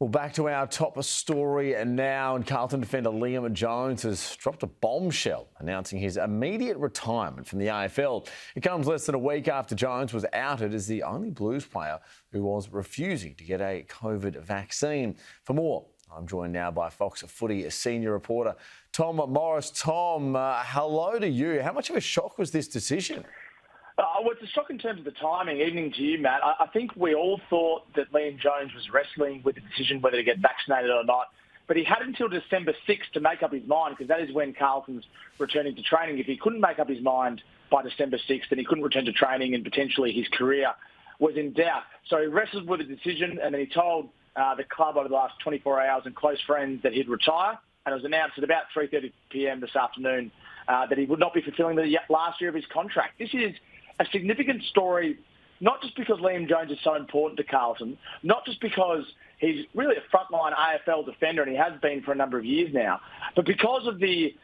Well, back to our top story and now, and Carlton defender Liam Jones has dropped a bombshell announcing his immediate retirement from the AFL. It comes less than a week after Jones was outed as the only Blues player who was refusing to get a COVID vaccine. For more, I'm joined now by Fox Footy senior reporter Tom Morris. Tom, hello to you. How much of a shock was this decision? Well, it's a shock in terms of the timing. Evening to you, Matt. I think we all thought that Liam Jones was wrestling with the decision whether to get vaccinated or not. But he had until December 6th to make up his mind, because that is when Carlton's returning to training. If he couldn't make up his mind by December 6th, then he couldn't return to training and potentially his career was in doubt. So he wrestled with the decision, and then he told the club over the last 24 hours and close friends that he'd retire. And it was announced at about 3:30 p.m. this afternoon that he would not be fulfilling the last year of his contract. This is a significant story, not just because Liam Jones is so important to Carlton, not just because he's really a frontline AFL defender, and he has been for a number of years now, but because of the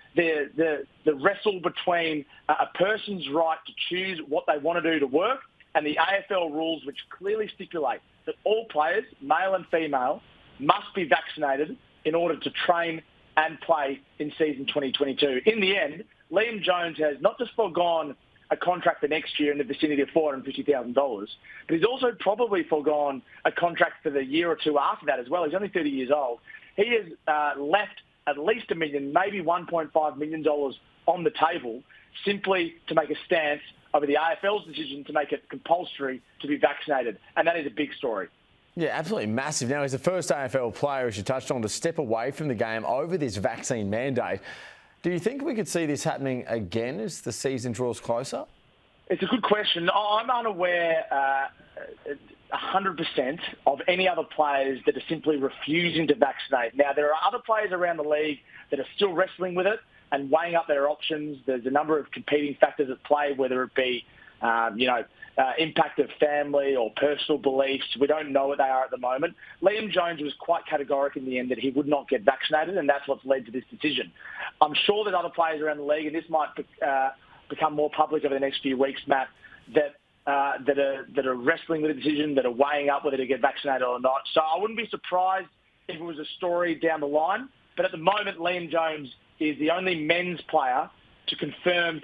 wrestle between a person's right to choose what they want to do to work and the AFL rules, which clearly stipulate that all players, male and female, must be vaccinated in order to train and play in season 2022. In the end, Liam Jones has not just foregone a contract for next year in the vicinity of $450,000, but he's also probably foregone a contract for the year or two after that as well. He's only 30 years old. He has left at least $1 million, maybe $1.5 million on the table simply to make a stance over the AFL's decision to make it compulsory to be vaccinated. And that is a big story. Yeah, absolutely massive. Now, he's the first AFL player, as you touched on, to step away from the game over this vaccine mandate. Do you think we could see this happening again as the season draws closer? It's a good question. I'm unaware 100% of any other players that are simply refusing to vaccinate. Now, there are other players around the league that are still wrestling with it and weighing up their options. There's a number of competing factors at play, whether it be, impact of family or personal beliefs. We don't know what they are at the moment. Liam Jones was quite categorical in the end that he would not get vaccinated, and that's what's led to this decision. I'm sure there's other players around the league, and this might become more public over the next few weeks, Matt, that are wrestling with a decision, that are weighing up whether to get vaccinated or not. So I wouldn't be surprised if it was a story down the line. But at the moment, Liam Jones is the only men's player to confirm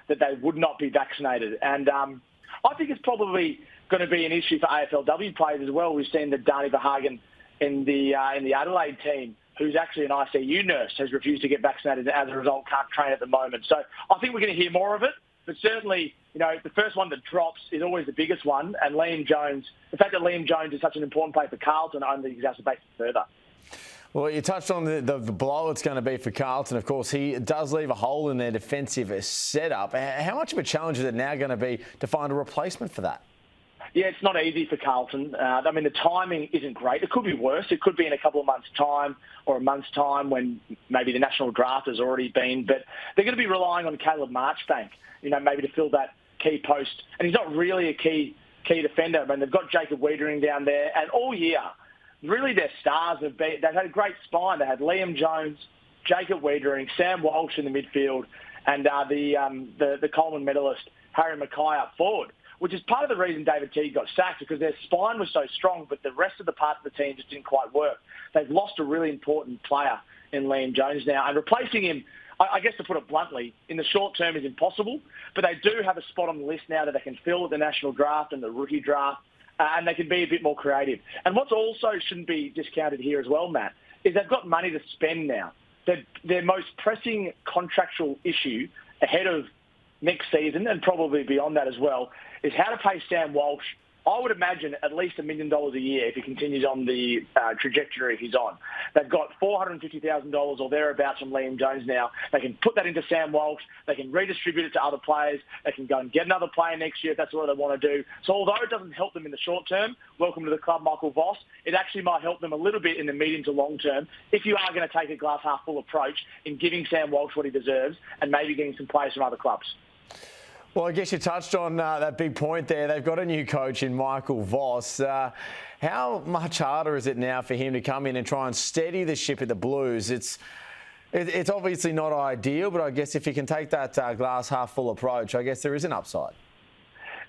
that they would not be vaccinated. And I think it's probably going to be an issue for AFLW players as well. We've seen that Dani Verhagen in the Adelaide team, who's actually an ICU nurse, has refused to get vaccinated and as a result can't train at the moment. So I think we're going to hear more of it. But certainly, the first one that drops is always the biggest one. And Liam Jones, the fact that Liam Jones is such an important player for Carlton only exacerbates it further. Well, you touched on the blow it's going to be for Carlton. Of course, he does leave a hole in their defensive setup. How much of a challenge is it now going to be to find a replacement for that? Yeah, it's not easy for Carlton. The timing isn't great. It could be worse. It could be in a couple of months' time or a month's time when maybe the national draft has already been. But they're going to be relying on Caleb Marchbank, maybe to fill that key post. And he's not really a key defender. I mean, they've got Jacob Wiedering down there. And all year, really their stars they've had a great spine. They had Liam Jones, Jacob Wiedering, Sam Walsh in the midfield, and the Coleman medalist, Harry Mackay up forward, which is part of the reason David Teague got sacked, because their spine was so strong, but the rest of the parts of the team just didn't quite work. They've lost a really important player in Liam Jones now, and replacing him, I guess to put it bluntly, in the short term is impossible, but they do have a spot on the list now that they can fill at the national draft and the rookie draft, and they can be a bit more creative. And what's also shouldn't be discounted here as well, Matt, is they've got money to spend now. Their most pressing contractual issue ahead of next season, and probably beyond that as well, is how to pay Sam Walsh. I would imagine at least $1 million a year if he continues on the trajectory he's on. They've got $450,000 or thereabouts from Liam Jones now. They can put that into Sam Walsh. They can redistribute it to other players. They can go and get another player next year if that's what they want to do. So although it doesn't help them in the short term, welcome to the club, Michael Voss, it actually might help them a little bit in the medium to long term if you are going to take a glass half full approach in giving Sam Walsh what he deserves and maybe getting some players from other clubs. Well, I guess you touched on that big point there. They've got a new coach in Michael Voss. How much harder is it now for him to come in and try and steady the ship at the Blues? It's obviously not ideal, but I guess if you can take that glass half full approach, I guess there is an upside.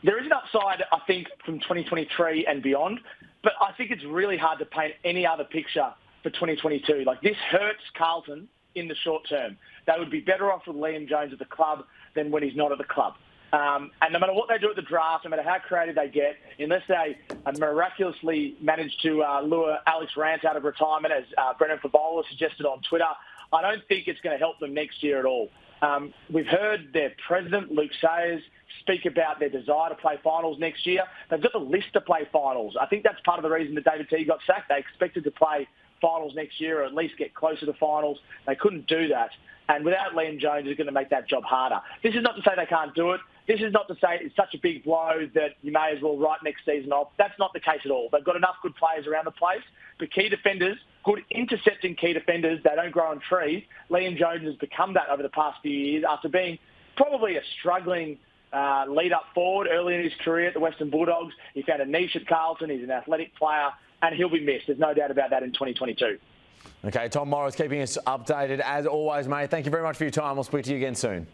There is an upside, I think, from 2023 and beyond. But I think it's really hard to paint any other picture for 2022. Like, this hurts Carlton in the short term. They would be better off with Liam Jones at the club than when he's not at the club. And no matter what they do at the draft, no matter how creative they get, unless they miraculously manage to lure Alex Rance out of retirement, as Brendan Favola suggested on Twitter, I don't think it's going to help them next year at all. We've heard their president, Luke Sayers, speak about their desire to play finals next year. They've got the list to play finals. I think that's part of the reason that David T got sacked. They expected to play finals next year, or at least get closer to finals. They couldn't do that. And without Liam Jones, it's going to make that job harder. This is not to say they can't do it. This is not to say it's such a big blow that you may as well write next season off. That's not the case at all. They've got enough good players around the place. But key defenders, good intercepting key defenders, they don't grow on trees. Liam Jones has become that over the past few years after being probably a struggling lead-up forward early in his career at the Western Bulldogs. He found a niche at Carlton. He's an athletic player, and he'll be missed. There's no doubt about that in 2022. Okay, Tom Morris keeping us updated as always, mate. Thank you very much for your time. We'll speak to you again soon.